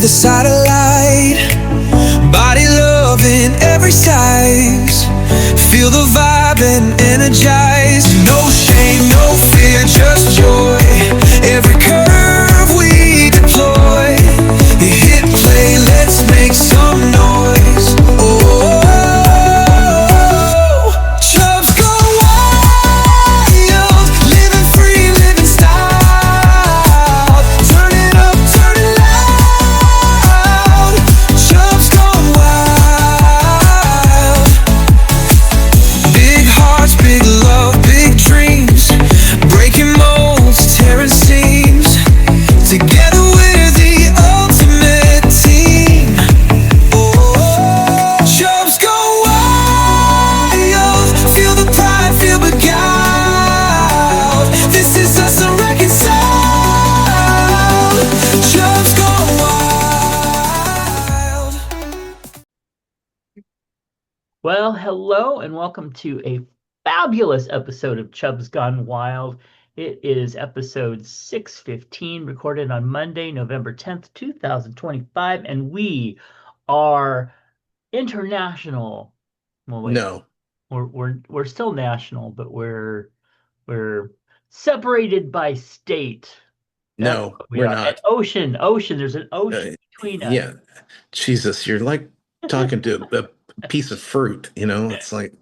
satellite. Body love in every size. Feel the vibe and energize. No shame, no fear, just joy. Every curve we deploy. You hit play, let's make some noise. Oh, Chubs go wild, living free, living style. Turn it up, turn it loud. Chubs gone wild. Big hearts, big love, big dreams. Breaking molds, tearing seams. Together we're the ultimate team. Oh, Chubs go wild. Feel the pride, feel beguiled. This is us unreconciled. Chubs go wild. Well, hello and welcome to a fabulous episode of Chubs Gone Wild. It is episode 615, recorded on Monday, November 10th, 2025, and we are international. Well, wait, No, we're still national, but we're separated by state. That's no, what we we're are. And not. ocean. There's an ocean between us. Yeah, Jesus, you're like talking to a piece of fruit, It's like,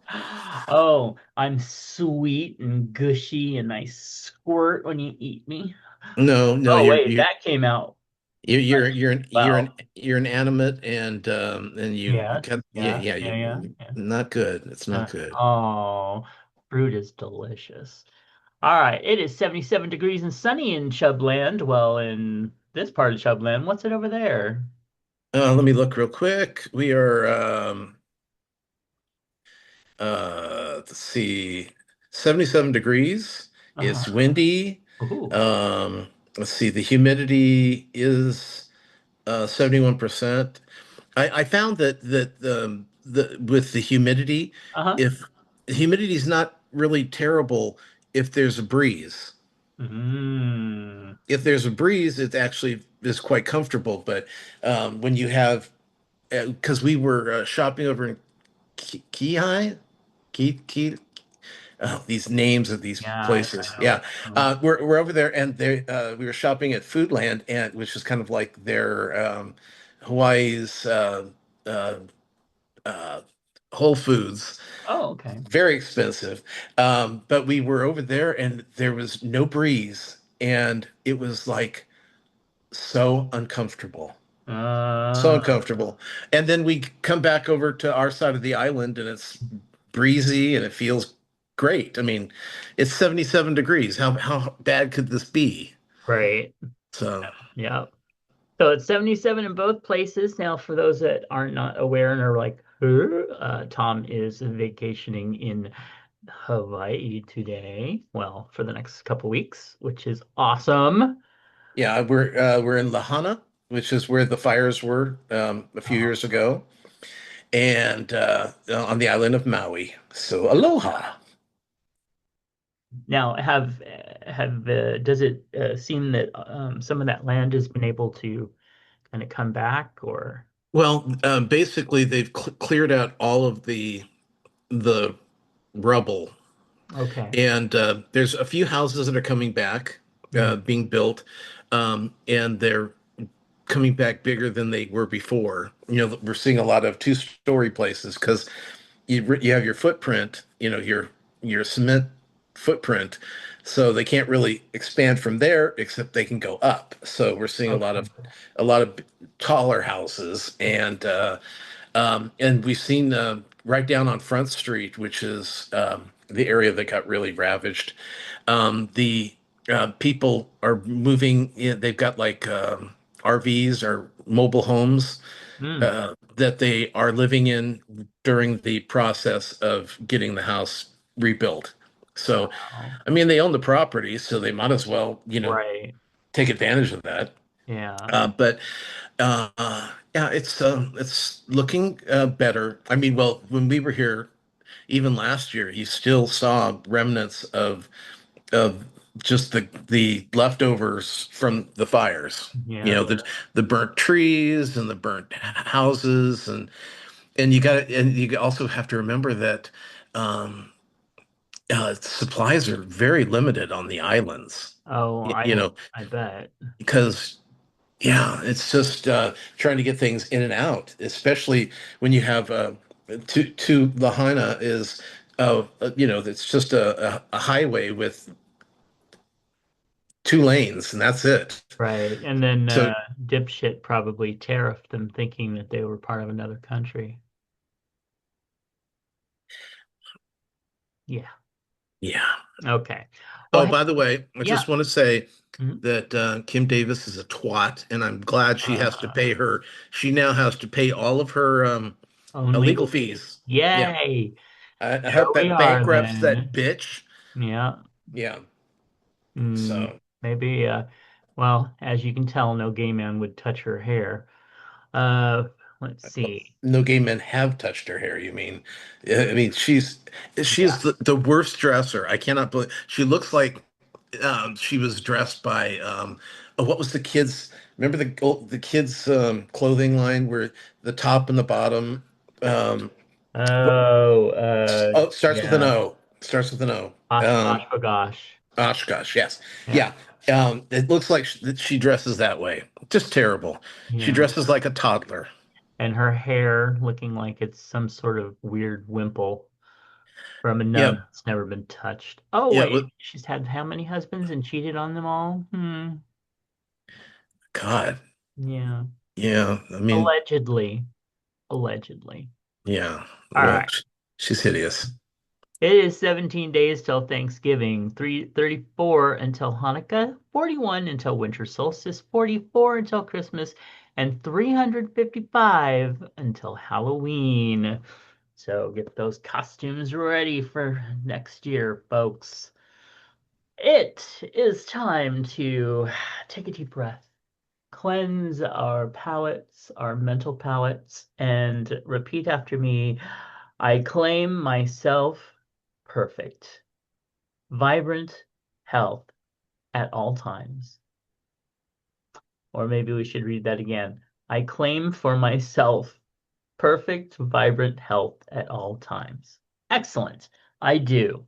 Oh, I'm sweet and gushy and I squirt when you eat me. no, no, Oh, you're wait, you're that came out you're you're you're an you're well. an you're an animate and you Yeah, got yeah, you yeah, yeah, yeah. not good. It's not good. Oh, fruit is delicious. All right, it is 77 degrees and sunny in Chubland. Well, in this part of Chubland, what's it over there? Let me look real quick. We are let's see, 77 degrees. It's Uh-huh. windy. Ooh. Let's see, the humidity is 71%. I found that with the humidity, Uh-huh. if the humidity is not really terrible if there's a breeze. Mm. If there's a breeze, it actually is quite comfortable. But when you have, because we were shopping over in Keyhigh, Key, oh, these names of these Yeah, places. I Yeah, know. we're over there, and we were shopping at Foodland, and which is kind of like their Hawaii's uh, uh, Whole Foods. Oh, okay. Very expensive, but we were over there, and there was no breeze, and it was like so uncomfortable. So Uh, uncomfortable. And then we come back over to our side of the island and it's breezy and it feels great. I mean, it's 77 degrees. How bad could this be? right. So, Yeah. So it's 77 in both places. Now, for those that are not aware and are like, huh? Tom is vacationing in Hawaii today. Well, for the next couple weeks, which is awesome. yeah, we're in Lahana, which is where the fires were a few years ago, and on the island of Maui. So, aloha. Now, have does it seem that some of that land has been able to kind of come back, or Well, basically, they've cleared out all of the rubble. okay? And there's a few houses that are coming back, Mm. being built, and they're coming back bigger than they were before. We're seeing a lot of two-story places because you have your footprint, your cement footprint, so they can't really expand from there except they can go up. So we're seeing Okay. a lot of taller houses, and we've seen right down on Front Street, which is the area that got really ravaged. The people are moving in, they've got like RVs or mobile homes Mm. that they are living in during the process of getting the house rebuilt. So, Wow. I mean, they own the property, so they might as well, Right. take advantage of that. Yeah. But yeah, it's looking better. I mean, well, when we were here, even last year, you still saw remnants of just the leftovers from the fires. You Yeah. know, the burnt trees and the burnt houses, and you also have to remember that um, supplies are very limited on the islands. Oh, You know, I bet. because yeah, it's just trying to get things in and out, especially when you have to Lahaina is it's just a highway with two lanes, and that's it. Right. And then So dipshit probably tariffed them thinking that they were part of another country. Yeah. yeah. Okay. Well, Oh, hey, by the way, I yeah. just want to say Mhm. that Kim Davis is a twat, and I'm glad she has to pay Uh, her. She now has to pay all of her own legal legal fees. fees. Yeah, Yay. I There hope we that are bankrupts that then. bitch. Yeah. Yeah. Mm, So maybe, well, as you can tell, no gay man would touch her hair. Uh, let's see. no gay men have touched her hair. You mean? I mean, she Yeah. is the worst dresser. I cannot believe she looks like she was dressed by oh, what was the kids? Remember the kids clothing line where the top and the bottom what, Oh, oh, starts with an yeah. O. Starts with an O. Oshkosh. Oshkosh, yes. Yeah. Yeah. It looks like she dresses that way. Just terrible. She Yeah. dresses like a toddler. And her hair looking like it's some sort of weird wimple from a Yeah. nun that's never been touched. Oh, Yeah. wait. She's had how many husbands and cheated on them all? Hmm. God. Yeah. Yeah. I mean, Allegedly. Allegedly. yeah. All Well, right. she's hideous. It is 17 days till Thanksgiving, 34 until Hanukkah, 41 until winter solstice, 44 until Christmas, and 355 until Halloween. So get those costumes ready for next year, folks. It is time to take a deep breath, cleanse our palates, our mental palates, and repeat after me. I claim myself perfect, vibrant health at all times. Or maybe we should read that again. I claim for myself perfect, vibrant health at all times. Excellent. I do.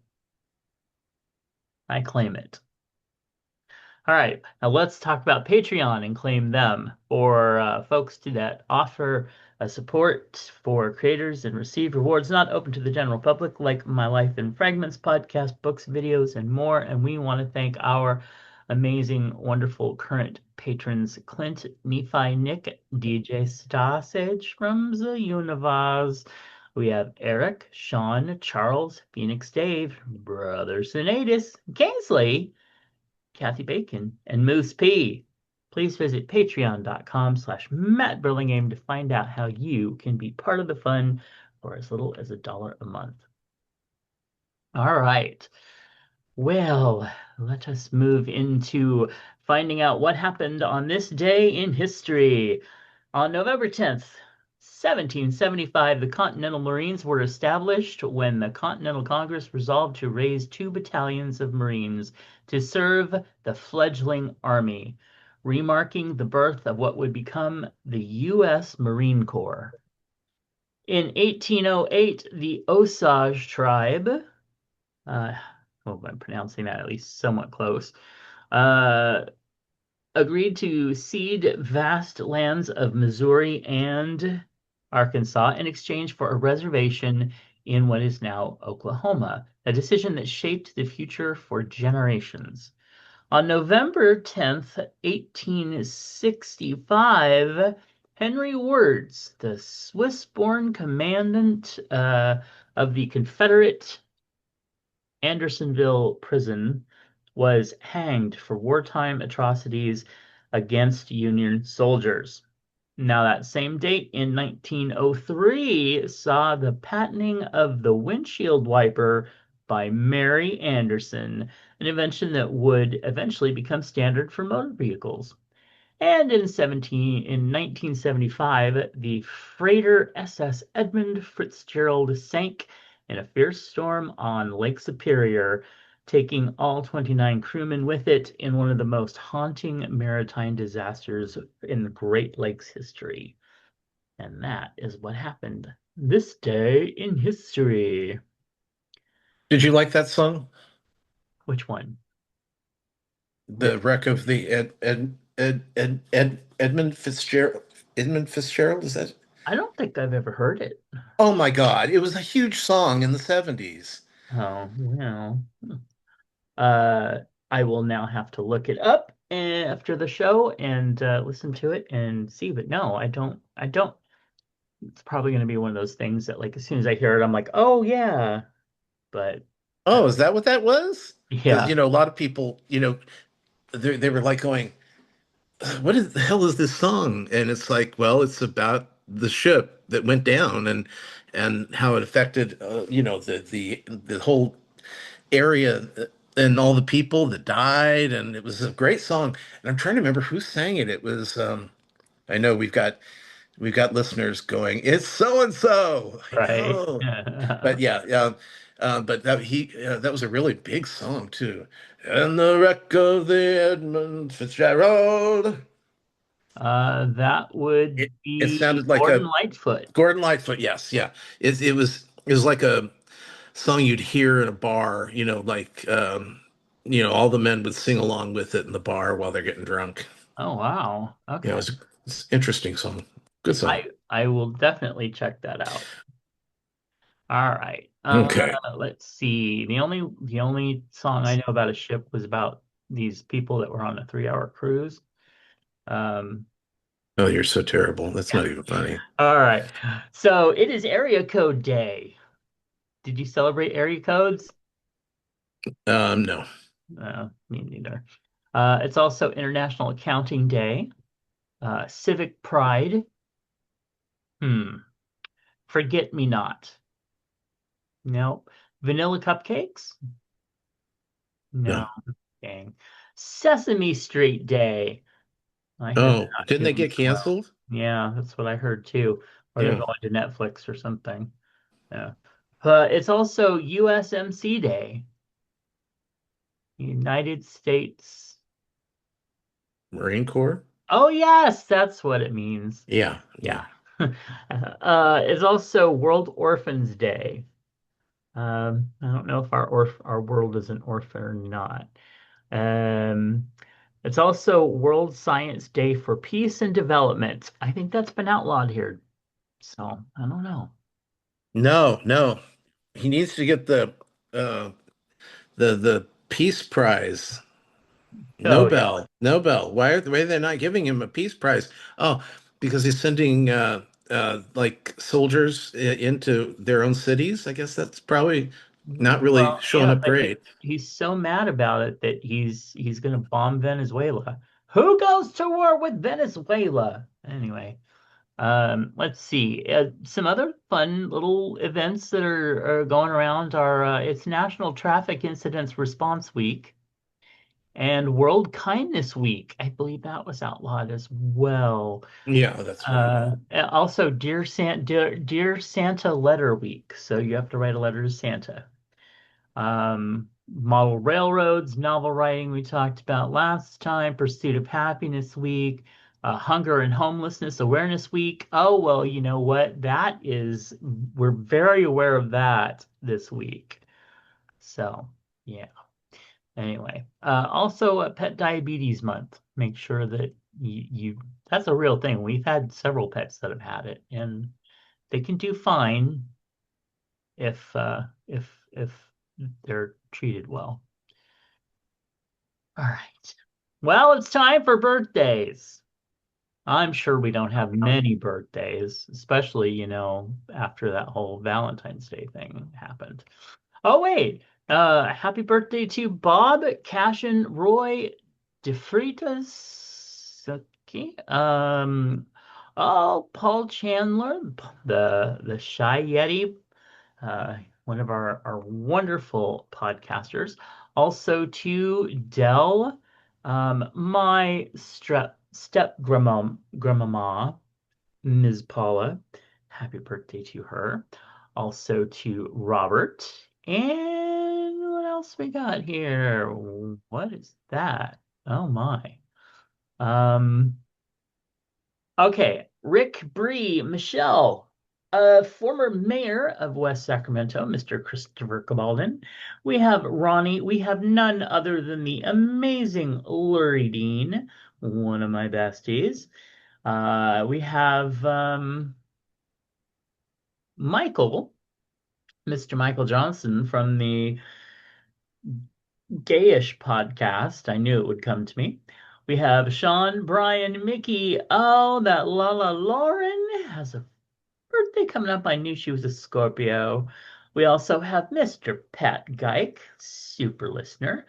I claim it. All right, now let's talk about Patreon and claim them for folks that offer support for creators and receive rewards not open to the general public, like My Life in Fragments podcast, books, videos, and more. And we want to thank our amazing, wonderful current patrons Clint, Nephi, Nick, DJ Stasage from the Univaz. We have Eric, Sean, Charles, Phoenix Dave, Brother Sinatus, Kingsley, Kathy Bacon, and Moose P. Please visit patreon.com/Matt Burlingame to find out how you can be part of the fun for as little as $1 a month. All right. Well, let us move into finding out what happened on this day in history. On November 10th, 1775, the Continental Marines were established when the Continental Congress resolved to raise 2 battalions of Marines to serve the fledgling Army, remarking the birth of what would become the U.S. Marine Corps. In 1808, the Osage tribe, uh, hope I'm pronouncing that at least somewhat close, uh, agreed to cede vast lands of Missouri and Arkansas in exchange for a reservation in what is now Oklahoma, a decision that shaped the future for generations. On November 10th, 1865, Henry Wirz, the Swiss-born commandant of the Confederate Andersonville prison, was hanged for wartime atrocities against Union soldiers. Now, that same date in 1903 saw the patenting of the windshield wiper by Mary Anderson, an invention that would eventually become standard for motor vehicles. And in 1975, the freighter SS Edmund Fitzgerald sank in a fierce storm on Lake Superior, taking all 29 crewmen with it in one of the most haunting maritime disasters in the Great Lakes history. And that is what happened this day in history. Did you like that song? Which one? The, The wreck of the Edmund Fitzgerald. Edmund Fitzgerald, is that? I don't think I've ever heard it. Oh my God, it was a huge song in the 70s. Oh, well. Uh, I will now have to look it up after the show and listen to it and see. But no, I don't. I don't. It's probably going to be one of those things that, like, as soon as I hear it, I'm like, oh yeah. But Oh, is that what that was? Because, yeah, a lot of people, they were like going, what is the hell is this song? And it's like, well, it's about the ship that went down and how it affected, the whole area and all the people that died. And it was a great song. And I'm trying to remember who sang it. It was, I know we've got listeners going, it's so and so. I right. know, but yeah, but that was a really big song too. And the wreck of the Edmund Fitzgerald. That It would it be sounded like Gordon a Lightfoot. Gordon Lightfoot. Yes, yeah. It was like a song you'd hear in a bar. Like all the men would sing along with it in the bar while they're getting drunk. Oh wow. Yeah, Okay. it's an interesting song. Good song. I will definitely check that out. All right. Okay. Let's see. The only song I know about a ship was about these people that were on a 3-hour cruise. Um, Oh, you're so terrible. That's not even funny. all right. So it is Area Code Day. Did you celebrate area codes? No. Me neither. It's also International Accounting Day, Civic Pride. Hmm. Forget Me Not. No. Vanilla Cupcakes? No. No. Dang. Sesame Street Day. I heard they're Oh, not didn't they doing get so well. canceled? Yeah, that's what I heard too. Or they're Yeah. going to Netflix or something. Yeah. It's also USMC Day, United States. Marine Corps? Oh, yes, that's what it means. Yeah, yeah. Yeah. It's also World Orphans Day. I don't know if our world is an orphan or not. Um, it's also World Science Day for Peace and Development. I think that's been outlawed here, so I don't know. No, no. He needs to get uh the Peace Prize. Oh yeah. Nobel. Nobel. Why are they not giving him a Peace Prize? Oh, because he's sending like soldiers into their own cities. I guess that's probably not really Well, showing yeah, up but great. he's so mad about it that he's going to bomb Venezuela. Who goes to war with Venezuela? Anyway, let's see. Some other fun little events that are going around are it's National Traffic Incidents Response Week and World Kindness Week. I believe that was outlawed as well. Yeah, that's right. Also, Dear Santa Letter Week. So you have to write a letter to Santa. Model railroads, novel writing we talked about last time, Pursuit of Happiness Week, Hunger and Homelessness Awareness Week. Oh, well, you know what? We're very aware of that this week. So, yeah. Anyway, also Pet Diabetes Month. Make sure that that's a real thing. We've had several pets that have had it, and they can do fine if they're treated well. All right. Well, it's time for birthdays. I'm sure we don't have many birthdays, especially, after that whole Valentine's Day thing happened. Oh, wait. Happy birthday to Bob Cashin Roy DeFritas. Okay. Oh, Paul Chandler, the Shy Yeti, one of our wonderful podcasters. Also to Dell, my grandmama, Ms. Paula. Happy birthday to her. Also to Robert. And what else we got here? What is that? Oh my. Um, okay. Rick Bree, Michelle, former mayor of West Sacramento, Mr. Christopher Cabaldon. We have Ronnie. We have none other than the amazing Lurie Dean, one of my besties. We have Michael, Mr. Michael Johnson from the Gayish podcast. I knew it would come to me. We have Sean, Brian, Mickey. Oh, that Lala Lauren has a birthday coming up. I knew she was a Scorpio. We also have Mr. Pat Geik, super listener.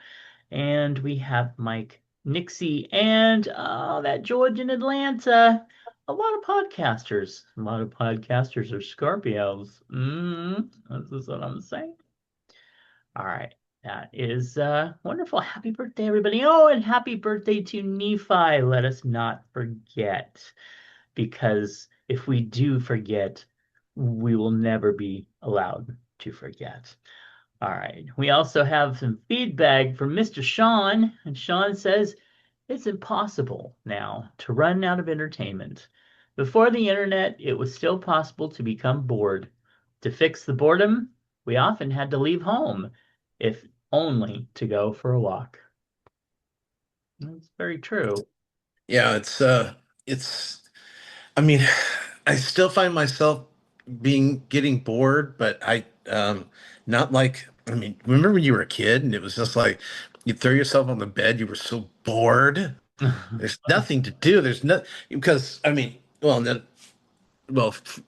And we have Mike Nixie and that George in Atlanta. A lot of podcasters. A lot of podcasters are Scorpios. This is what I'm saying. All right. That is wonderful. Happy birthday, everybody. Oh, and happy birthday to Nephi. Let us not forget, because if we do forget, we will never be allowed to forget. All right. We also have some feedback from Mr. Sean, and Sean says it's impossible now to run out of entertainment. Before the internet, it was still possible to become bored. To fix the boredom, we often had to leave home, if only to go for a walk. That's very true. Yeah, it's I mean, I still find myself getting bored, but not like, I mean, remember when you were a kid and it was just like you throw yourself on the bed, you were so bored. There's nothing to do. There's no, because I mean,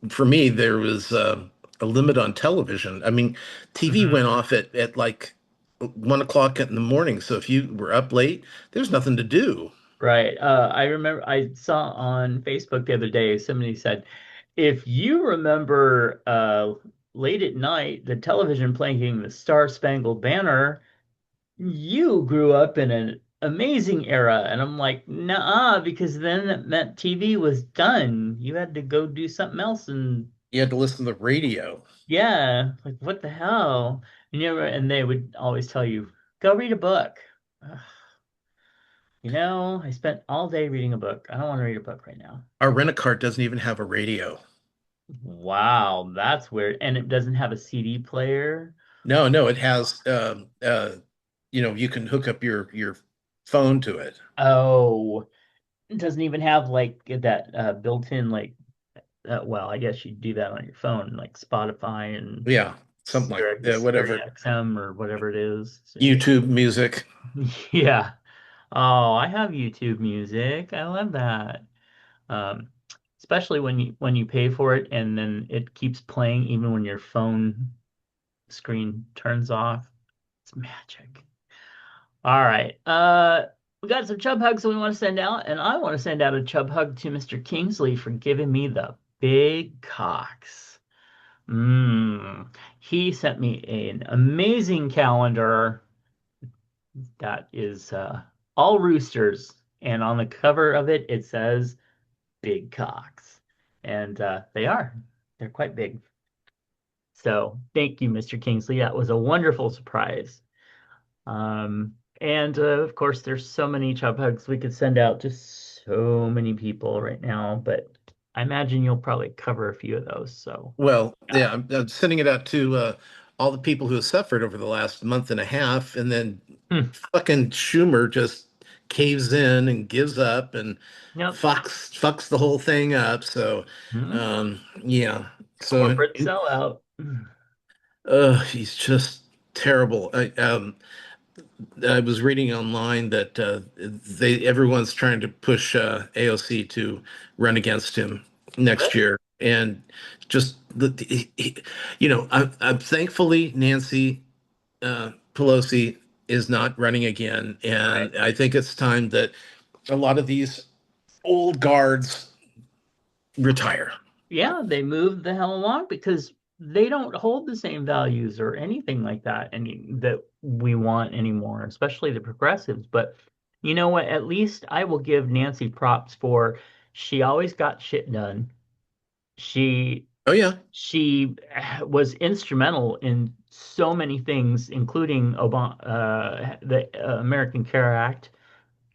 for me there was a limit on television. I mean, TV Mhm. went off at like 1 o'clock in the morning. So if you were up late, there's nothing to do. Right. I remember I saw on Facebook the other day, somebody said, if you remember late at night, the television playing the Star Spangled Banner, you grew up in an amazing era. And I'm like, nah, because then it meant TV was done. You had to go do something else. And You had to listen to the radio. yeah, like what the hell? And they would always tell you, go read a book. Ugh, I spent all day reading a book. I don't want to read a book right now. Our rent-a-car doesn't even have a radio. Wow, that's weird. And it doesn't have a CD player. No, no, it has you can hook up your phone to it. Oh, it doesn't even have like that built-in like well, I guess you do that on your phone, like Spotify and Yeah, something like Stereo whatever. XM or whatever it is. YouTube music. Yeah. Oh, I have YouTube Music. I love that. Um, especially when you pay for it and then it keeps playing even when your phone screen turns off. It's magic. All right. We got some chub hugs that we want to send out, and I want to send out a chub hug to Mr. Kingsley for giving me the big cocks. He sent me an amazing calendar that is all roosters, and on the cover of it, it says big cocks. And they are. They're quite big. So thank you, Mr. Kingsley. That was a wonderful surprise. And of course, there's so many chub hugs we could send out to so many people right now, but I imagine you'll probably cover a few of those. So Well, yeah. yeah, I'm sending it out to all the people who have suffered over the last month and a half, and then Hmm. fucking Schumer just caves in and gives up and Yep. fucks the whole thing up. So, Hmm. yeah. So, Corporate sellout. he's just terrible. I was reading online that everyone's trying to push AOC to run against him next Really? year, and just I'm thankfully Nancy Pelosi is not running again, Right. and I think it's time that a lot of these old guards retire. Yeah, they moved the hell along because they don't hold the same values or anything like that that we want anymore, especially the progressives. But you know what? At least I will give Nancy props for she always got shit done. She Oh yeah. She was instrumental in so many things, including the American Care Act.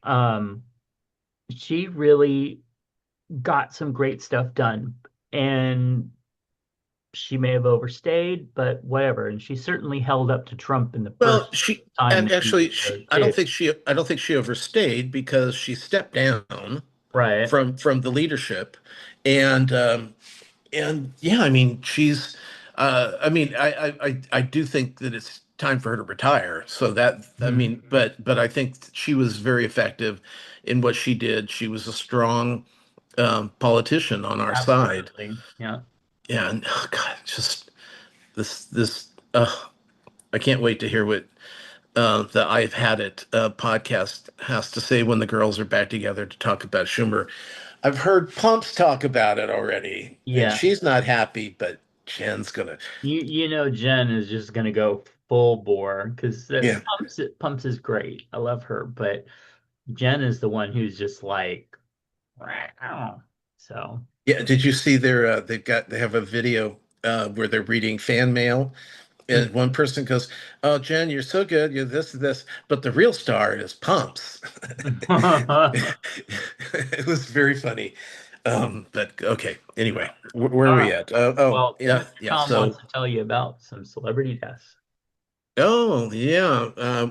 Um, she really got some great stuff done, and she may have overstayed, but whatever. And she certainly held up to Trump in the Well, first she time and that he actually, was there too. I don't think she overstayed because she stepped down Right. from the leadership, and yeah, I mean, I mean, I do think that it's time for her to retire. So that, I Mhm. mean, but I think she was very effective in what she did. She was a strong politician on our side. Absolutely. Yeah. Yeah, and oh God, just this. I can't wait to hear what the I've Had It podcast has to say when the girls are back together to talk about Schumer. I've heard Pumps talk about it already, and Yeah. she's not happy, but Jen's gonna. You know Jen is just gonna go full bore because Yeah, Pumps is great. I love her, but Jen is the one who's just like, wow. So yeah. Did you see their? They have a video where they're reading fan mail, and one person goes, "Oh, Jen, you're so good. You're this, but the real star is Pumps." It was very funny. But okay. Anyway, where are all we right. at? Oh, Well, yeah, Mr. yeah. Tom wants So, to tell you about some celebrity deaths. oh, yeah.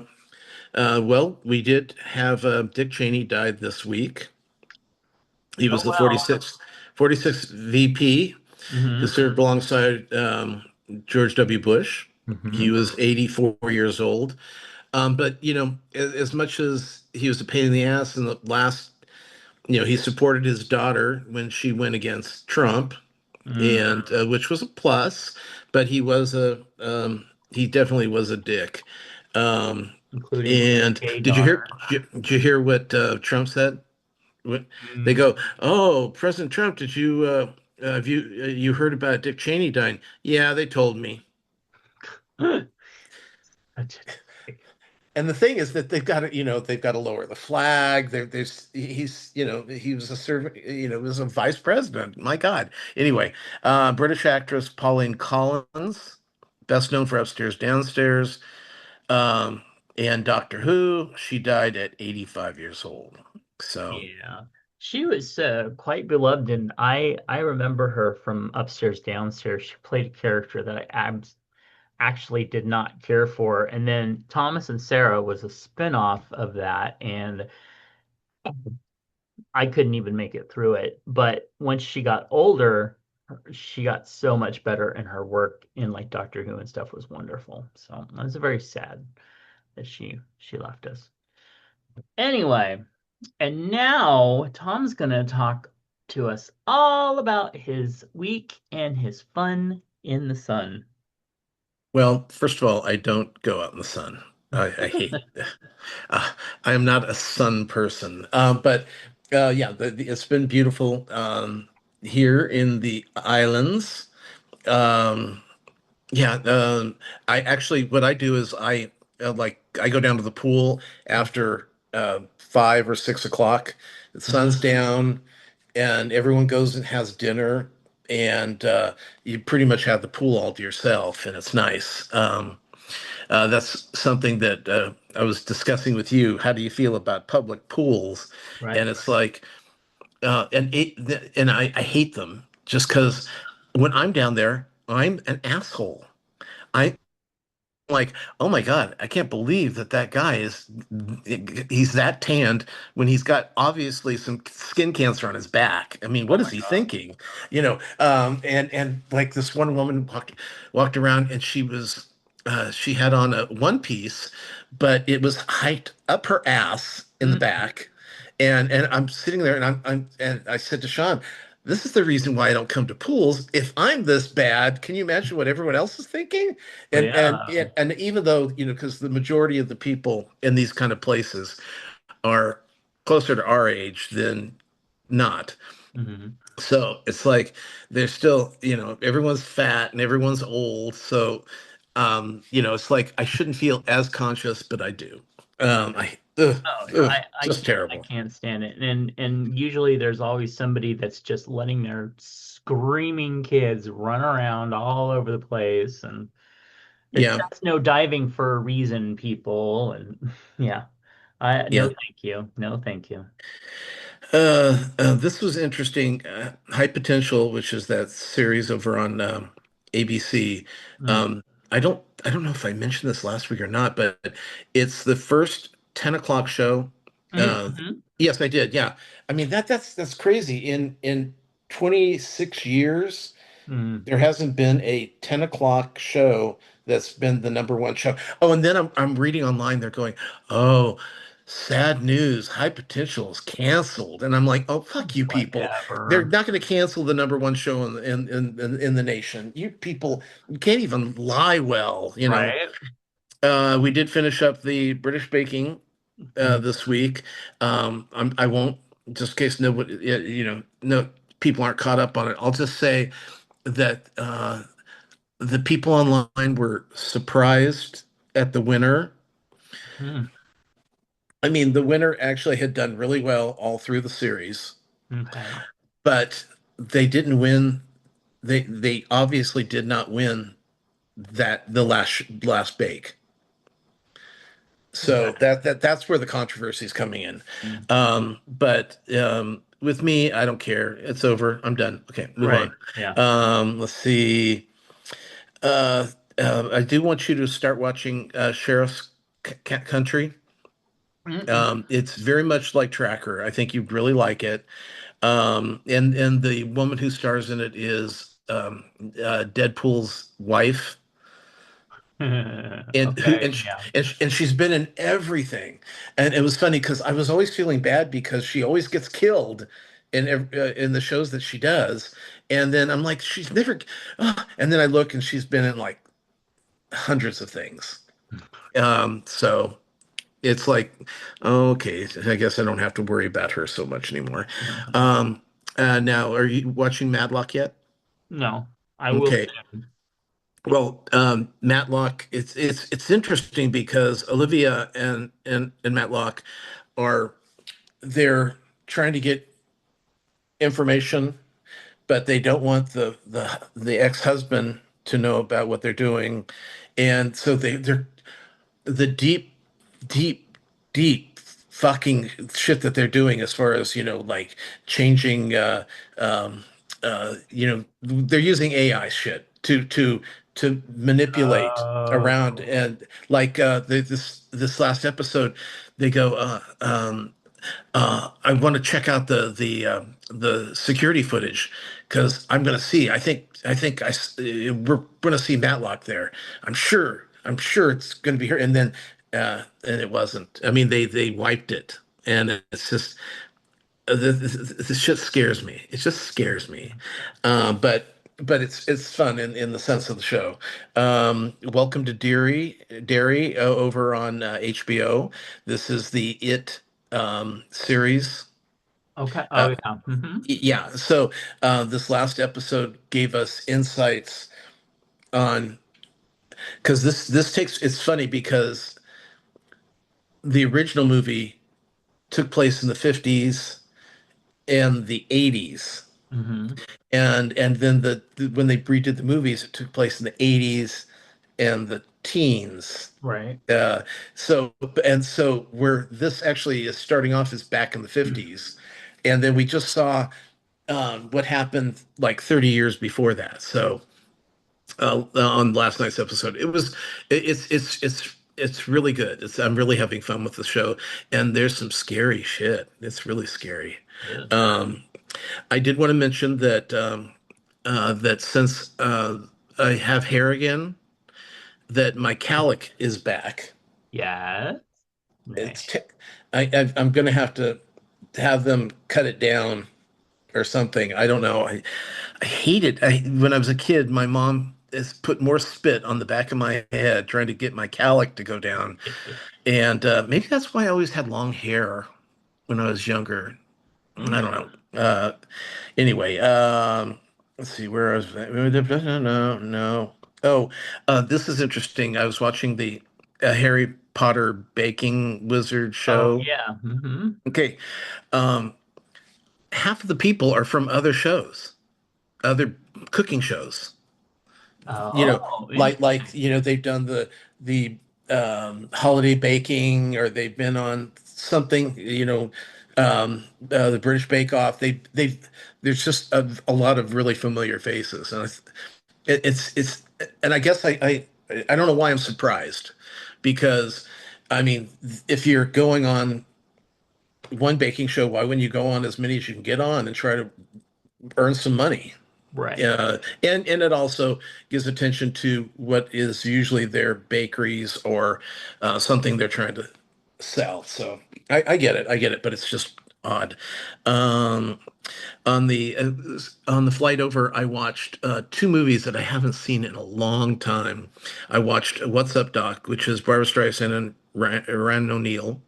Well, we did have Dick Cheney died this week. He Oh was the well. 46th VP who Hmm. served alongside George W. Bush. He Hmm. was 84 years old. But, as much as he was a pain in the ass in the last, he supported his daughter when she went against Trump, Mm. and which was a plus, but he definitely was a dick. Um, Including his and gay did you hear, daughter. did you hear what Trump said? What they Mm. go, oh, President Trump, did you have you heard about Dick Cheney dying? Yeah, they told me. Such a dick. And the thing is that they've got to lower the flag. He was a servant, was a vice president. My God. Anyway, British actress Pauline Collins, best known for Upstairs, Downstairs, um, and Doctor Who. She died at 85 years old. So, Yeah. She was quite beloved, and I remember her from Upstairs Downstairs. She played a character that I actually did not care for. And then Thomas and Sarah was a spin-off of that, and I couldn't even make it through it. But once she got older, she got so much better, and her work in like Doctor Who and stuff was wonderful. So I was very sad that she left us. Anyway, and now Tom's gonna talk to us all about his week and his fun in the sun. well, first of all, I don't go out in the sun. I hate. Uh, I am not a sun person, but yeah, it's been beautiful here in the islands. Um, yeah, I actually what I do is I go down to the pool after 5 or 6 o'clock. The sun's Mhm. down, and everyone goes and has dinner, and you pretty much have the pool all to yourself, and it's nice. That's something that I was discussing with you. How do you feel about public pools? Right. And it's like, and I hate them just because when I'm down there, I'm an asshole. I'm like, oh my God, I can't believe that guy he's that tanned when he's got obviously some skin cancer on his back. I mean, Oh what is my he God. thinking? And like this one woman walked around and she had on a one piece, but it was hiked up her ass in the Mm. back. And I'm sitting there and and I said to Sean, this is the reason why I don't come to pools. If I'm this bad, can you imagine what everyone else is thinking? And and Yeah. and, and even though, because the majority of the people in these kind of places are closer to our age than not. Hmm. So it's like they're still, everyone's fat and everyone's old. So it's like I shouldn't feel as conscious, but I do. Oh yeah, Just I terrible. can't stand it. And usually there's always somebody that's just letting their screaming kids run around all over the place, and it Yeah, says no diving for a reason, people. And yeah, I no yeah. thank you, no thank you. This was interesting. High Potential, which is that series over on ABC. Mm. I don't know if I mentioned this last week or not, but it's the first 10 o'clock show. Uh, Mm-hmm. yes, I did. Yeah. I mean that's crazy. In 26 years, Mm. there hasn't been a 10 o'clock show that's been the number one show. Oh, and then I'm reading online, they're going, oh, sad news, High Potential is canceled. And I'm like, oh, fuck you people. They're Whatever. not going to cancel the number one show in the nation. You people can't even lie well, you know. Right? We did finish up the British baking Mm. this week. I won't, just in case nobody, no people aren't caught up on it. I'll just say that the people online were surprised at the winner. Mm. I mean, the winner actually had done really well all through the series, Okay. but they didn't win. They obviously did not win the last bake. So Okay. that's where the controversy is coming in. Mm. But with me, I don't care. It's over. I'm done. Okay, move Right. on. Yeah. Let's see. Uh, I do want you to start watching Sheriff's Country. Mm-mm. It's very much like Tracker. I think you'd really like it. And the woman who stars in it is Deadpool's wife, and who Okay. Yeah. and she's been in everything. And it was funny because I was always feeling bad because she always gets killed in the shows that she does. And then I'm like, she's never. And then I look and she's been in like hundreds of things. So it's like, okay, I guess I don't have to worry about her so much anymore. Mhm. Um, now, are you watching Matlock yet? No, I will Okay. soon. Well, Matlock, it's interesting because Olivia and Matlock are they're trying to get information, but they don't want the ex-husband to know about what they're doing, and so they're the deep, deep fucking shit that they're doing as far as, like changing, um, they're using AI shit to manipulate around. Oh. And like this last episode, they go, I want to check out the security footage because I'm going to see. We're going to see Matlock there. I'm sure. I'm sure it's going to be her. And it wasn't. I mean, they wiped it, and it's just the shit scares me. It just scares me. But it's fun in the sense of the show. Welcome to Derry over on HBO. This is the series. Okay. Oh Uh, yeah. Hmm. yeah. So this last episode gave us insights on because this takes. It's funny because the original movie took place in the 50s and the 80s, Hmm. and then when they redid the movies, it took place in the 80s and the teens. Right. Uh, so where this actually is starting off is back in the 50s, and then we just saw what happened like 30 years before that. So on last night's episode, it's really good. I'm really having fun with the show, and there's some scary shit. It's really scary. Ugh. Um, I did want to mention that since I have hair again, that my calic is back. Yes. Right. It's t- I'm gonna have to have them cut it down or something. I don't know. I hate it. When I was a kid, my mom has put more spit on the back of my head trying to get my calic to go down, and maybe that's why I always had long hair when I was younger. I don't know. Anyway, let's see where I was. No, no. Oh, this is interesting. I was watching the Harry Potter baking wizard Oh show. yeah. Hmm. Okay, um, half of the people are from other shows. other cooking shows. You know, Oh, like they've done the holiday baking, or they've been on something, the British Bake Off. They've there's just a lot of really familiar faces, and it's and I guess I don't know why I'm surprised, because I mean, if you're going on one baking show, why wouldn't you go on as many as you can get on and try to earn some money? right. And it also gives attention to what is usually their bakeries, or something they're trying to sell. So I get it, but it's just odd. Um, on the flight over, I watched two movies that I haven't seen in a long time. I watched What's Up, Doc, which is Barbra Streisand and Ryan O'Neal,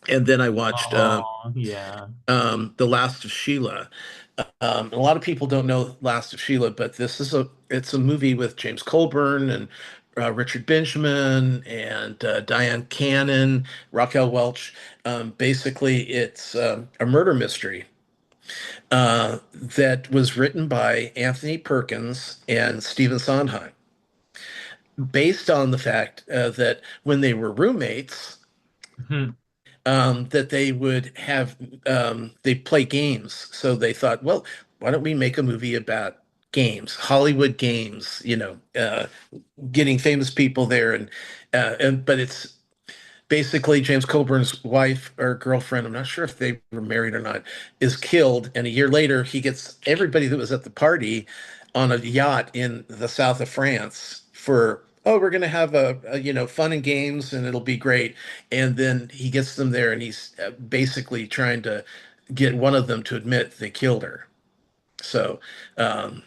and then I watched Oh, yeah. The Last of Sheila. A lot of people don't know Last of Sheila, but it's a movie with James Colburn and Richard Benjamin and Diane Cannon, Raquel Welch. Basically, it's a murder mystery that was written by Anthony Perkins and Stephen Sondheim, based on the fact that when they were roommates, Mhm. that they would have they play games. So they thought, well, why don't we make a movie about games, Hollywood games, getting famous people there, and but it's basically James Colburn's wife or girlfriend, I'm not sure if they were married or not, is killed, and a year later he gets everybody that was at the party on a yacht in the south of France for, oh, we're going to have fun and games and it'll be great. And then he gets them there, and he's basically trying to get one of them to admit they killed her. So, um,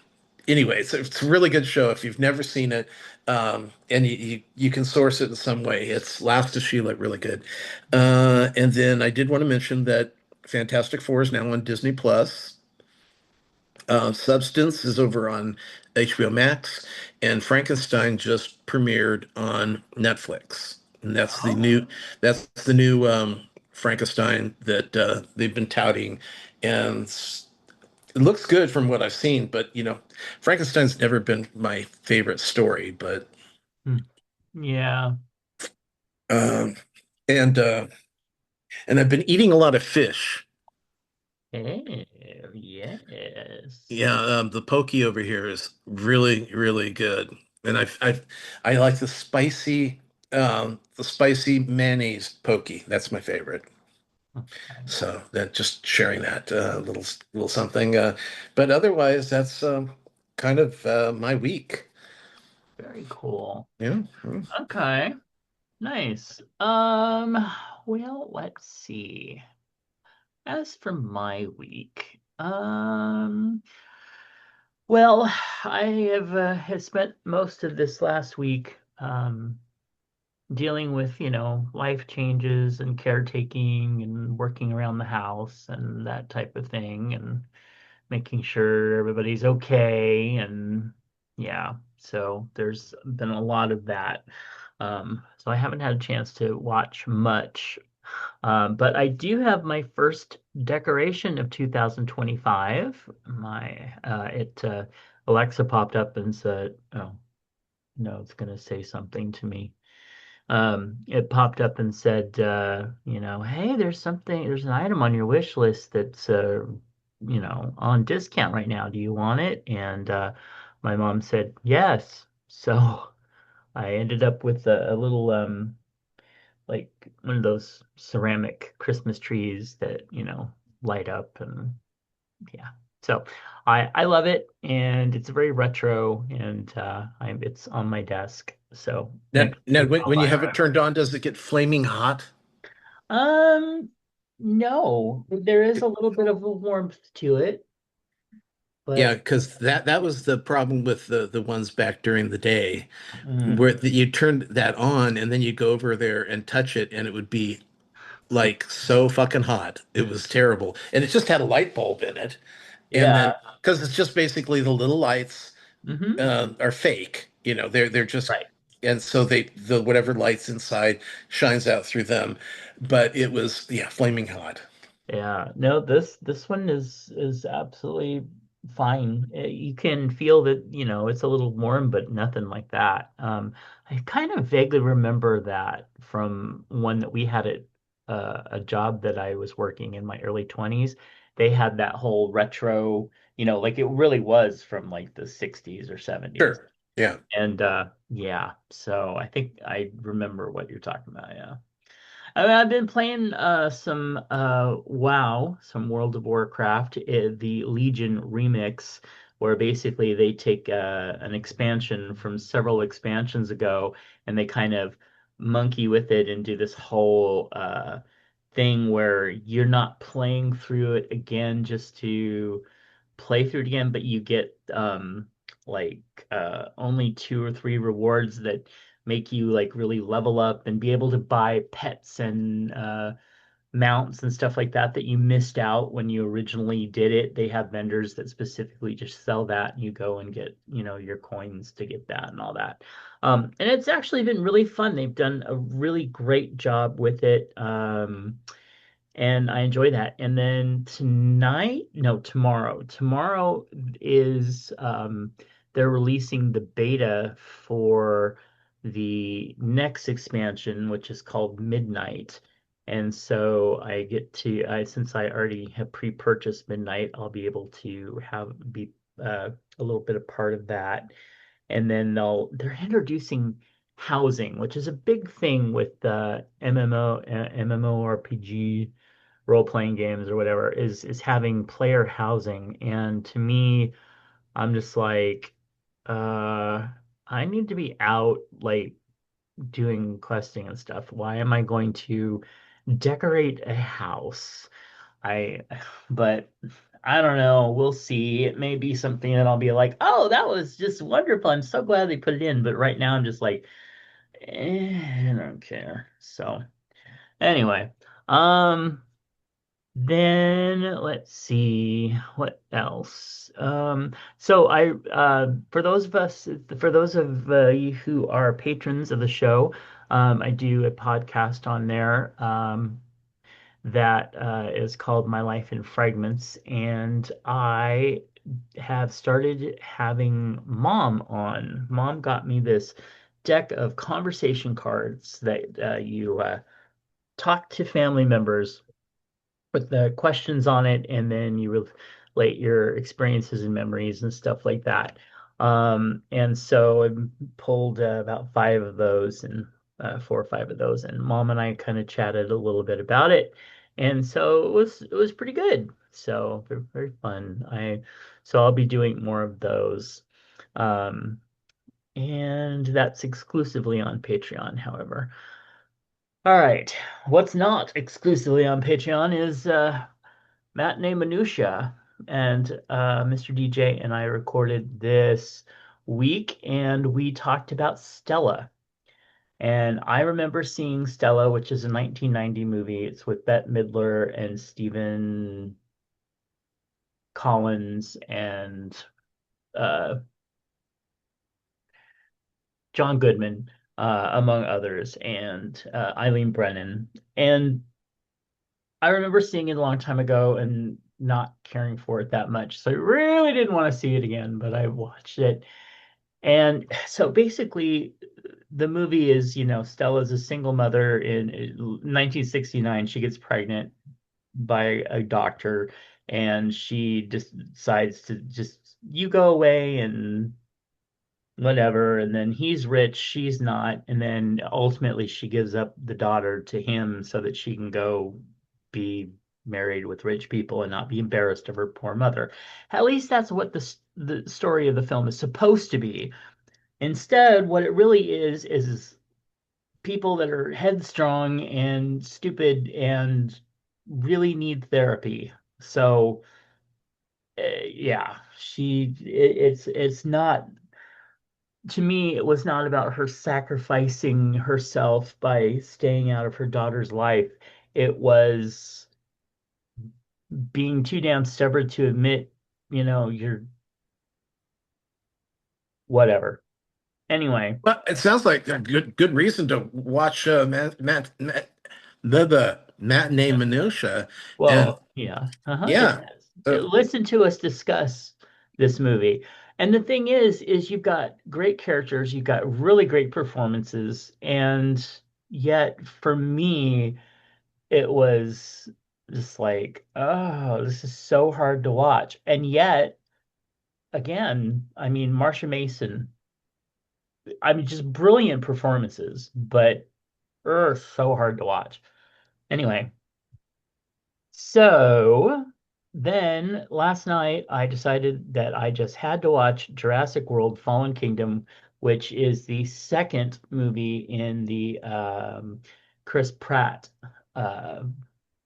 anyway, it's a really good show if you've never seen it, and you can source it in some way. It's Last of Sheila, really good. And then I did want to mention that Fantastic Four is now on Disney Plus. Substance is over on HBO Max, and Frankenstein just premiered on Netflix. And Oh. that's the new Frankenstein that they've been touting, and it looks good from what I've seen. But Frankenstein's never been my favorite story. But Hmm. Yeah. um, and and I've been eating a lot of fish. Hey, yes. Yeah, the poke over here is really, really good, and I like the spicy mayonnaise poke. That's my favorite. Okay. So that, just sharing that little something. But otherwise, that's kind of my week. Very cool. Yeah. Okay. Nice. Well, let's see. As for my week, well, have spent most of this last week dealing with, life changes and caretaking and working around the house and that type of thing, and making sure everybody's okay. And yeah, so there's been a lot of that. So I haven't had a chance to watch much. But I do have my first decoration of 2025. My it Alexa popped up and said, "Oh no, it's gonna say something to me." It popped up and said, "Hey, there's an item on your wish list that's on discount right now. Do you want it?" And my mom said yes. So I ended up with a little like one of those ceramic Christmas trees that, light up. And yeah. So I love it, and it's very retro, and it's on my desk. So Now, next now week when, I'll when you buy have it turned on, does it get flaming hot? it. No, there is a little bit of a warmth to it, Yeah, but because that was the problem with the ones back during the day, mm, where you turned that on and then you go over there and touch it, and it would be like so fucking hot. It was terrible, and it just had a light bulb in it, and yeah, then because it's just basically the little lights are fake. They're just, right. and so the whatever lights inside shines out through them, but it was, yeah, flaming hot. Yeah, no, this one is absolutely. fine. You can feel that, it's a little warm, but nothing like that. I kind of vaguely remember that from one that we had at a job that I was working in my early 20s. They had that whole retro, like it really was from like the 60s or 70s. Sure. Yeah. And yeah, so I think I remember what you're talking about. Yeah. I mean, I've been playing some WoW, some World of Warcraft, the Legion remix, where basically they take an expansion from several expansions ago and they kind of monkey with it and do this whole thing where you're not playing through it again just to play through it again, but you get like only two or three rewards that make you like really level up and be able to buy pets and mounts and stuff like that that you missed out when you originally did it. They have vendors that specifically just sell that and you go and get, your coins to get that and all that. And it's actually been really fun. They've done a really great job with it. And I enjoy that. And then tonight, no, tomorrow. Tomorrow is they're releasing the beta for the next expansion, which is called Midnight. And so since I already have pre-purchased Midnight, I'll be able to be a little bit a part of that. And then they're introducing housing, which is a big thing with MMORPG role-playing games or whatever is having player housing. And to me, I'm just like, uh, I need to be out like doing questing and stuff. Why am I going to decorate a house? I, but I don't know. We'll see. It may be something that I'll be like, oh, that was just wonderful. I'm so glad they put it in. But right now, I'm just like, I don't care. So anyway, um. Then let's see what else. So for those of you who are patrons of the show, I do a podcast on there that is called My Life in Fragments, and I have started having Mom on. Mom got me this deck of conversation cards that you talk to family members with the questions on it, and then you relate your experiences and memories and stuff like that. And so I pulled about five of those and four or five of those, and Mom and I kind of chatted a little bit about it, and so it was pretty good. So very, very fun. So I'll be doing more of those. Um, and that's exclusively on Patreon, however. All right. What's not exclusively on Patreon is Matinee Minutia, and Mr. DJ and I recorded this week, and we talked about Stella. And I remember seeing Stella, which is a 1990 movie. It's with Bette Midler and Stephen Collins and uh, John Goodman, among others, and Eileen Brennan. And I remember seeing it a long time ago and not caring for it that much. So I really didn't want to see it again, but I watched it. And so basically, the movie is, Stella's a single mother in 1969. She gets pregnant by a doctor and she just decides to just, you go away and whatever. And then he's rich, she's not. And then ultimately she gives up the daughter to him so that she can go be married with rich people and not be embarrassed of her poor mother. At least that's what the story of the film is supposed to be. Instead, what it really is people that are headstrong and stupid and really need therapy. So, yeah, it's not, to me, it was not about her sacrificing herself by staying out of her daughter's life. It was being too damn stubborn to admit, you're whatever. Anyway, Well, it sounds like a good reason to watch the matinee minutia, and well, yeah, it yeah. does. So Listen to us discuss. this movie. And the thing is you've got great characters, you've got really great performances, and yet for me, it was just like, oh, this is so hard to watch. And yet, again, I mean, Marsha Mason, I mean, just brilliant performances, but so hard to watch. Anyway, so then last night I decided that I just had to watch Jurassic World Fallen Kingdom, which is the second movie in the Chris Pratt uh,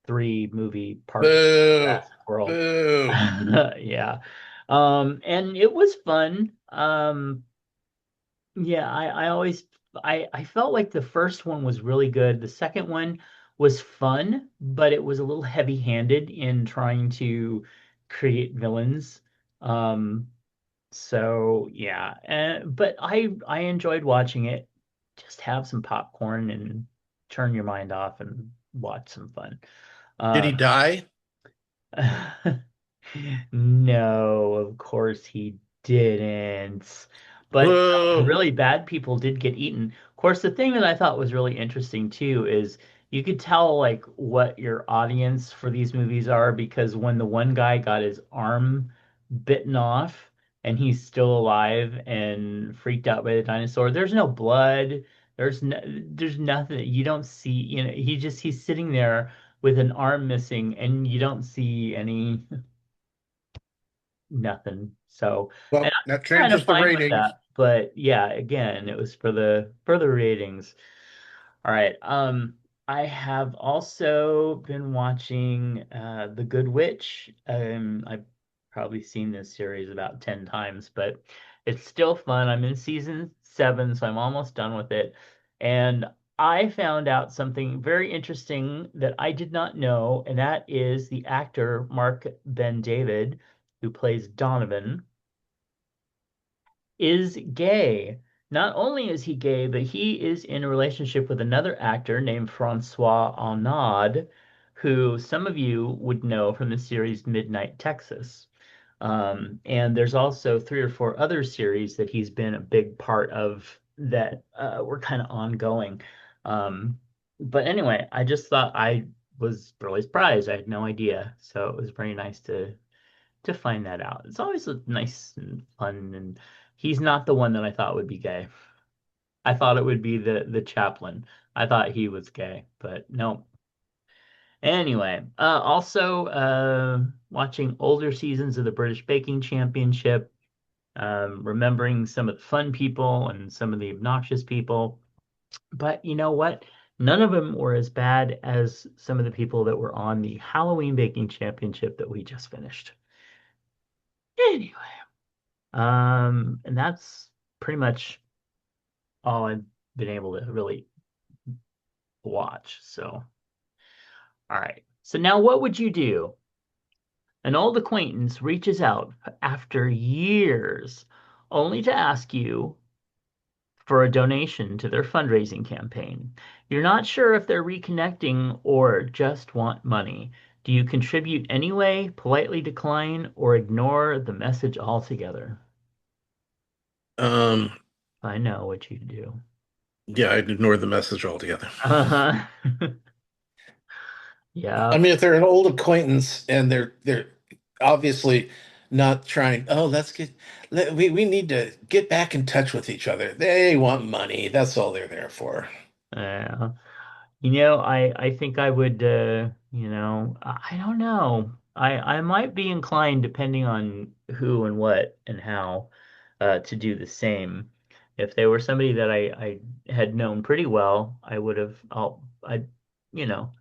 three movie partnership with Boo. Jurassic World. Boo. Yeah. And it was fun. Yeah, I always I felt like the first one was really good. The second one was fun, but it was a little heavy-handed in trying to create villains. Um, so yeah, but I enjoyed watching it. Just have some popcorn and turn your mind off and watch some fun. Did he Um, die? No, of course he didn't. But Boo. really bad people did get eaten. Of course, the thing that I thought was really interesting too is you could tell like what your audience for these movies are because when the one guy got his arm bitten off and he's still alive and freaked out by the dinosaur, there's no blood. There's nothing. You don't see, he's sitting there with an arm missing and you don't see any nothing. So, and Well, that I'm kind of changes the fine with ratings. that. But yeah, again, it was for the ratings. All right. I have also been watching The Good Witch. I've probably seen this series about 10 times, but it's still fun. I'm in season 7, so I'm almost done with it. And I found out something very interesting that I did not know, and that is the actor Mark Ben David, who plays Donovan, is gay. Not only is he gay, but he is in a relationship with another actor named Francois Arnaud, who some of you would know from the series Midnight Texas. And there's also 3 or 4 other series that he's been a big part of that were kind of ongoing. But anyway, I just thought I was really surprised. I had no idea. So it was very nice to find that out. It's always nice and fun, and he's not the one that I thought would be gay. I thought it would be the chaplain. I thought he was gay, but no. Anyway, also watching older seasons of the British Baking Championship, remembering some of the fun people and some of the obnoxious people. But you know what? None of them were as bad as some of the people that were on the Halloween Baking Championship that we just finished. Anyway. And that's pretty much all I've been able to really watch. So, all right. So now what would you do? An old acquaintance reaches out after years only to ask you for a donation to their fundraising campaign. You're not sure if they're reconnecting or just want money. Do you contribute anyway, politely decline, or ignore the message altogether? Um, I know what you do. yeah, I'd ignore the message altogether. Uh-huh. I Yeah. mean, if they're an old acquaintance and they're obviously not trying, oh, we need to get back in touch with each other. They want money. That's all they're there for. Yeah. I think I would I don't know. I might be inclined depending on who and what and how to do the same. If they were somebody that I had known pretty well, I would have I'd you know,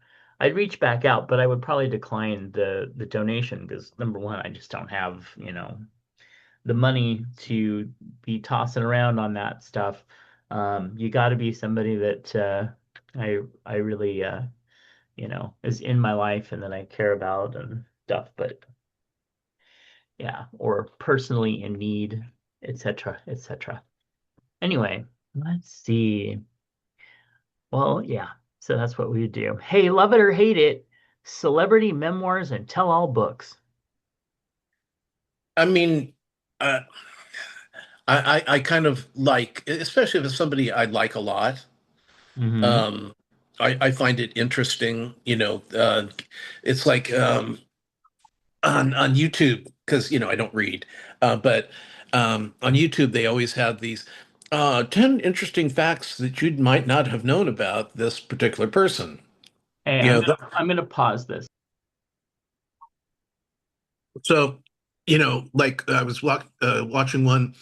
I'd reach back out, but I would probably decline the donation because number one, I just don't have, the money to be tossing around on that stuff. You got to be somebody that I really is in my life and that I care about and stuff. But yeah, or personally in need, etc., etc. Anyway, let's see. Well, yeah. So that's what we do. Hey, love it or hate it, celebrity memoirs and tell-all books. I mean, uh, I kind of like, especially if it's somebody I like a lot. Hmm. Um, I find it interesting. It's like on YouTube because I don't read, but on YouTube they always have these 10 interesting facts that you might not have known about this particular person. Hey, You know, th- I'm gonna pause this. so like I was watching one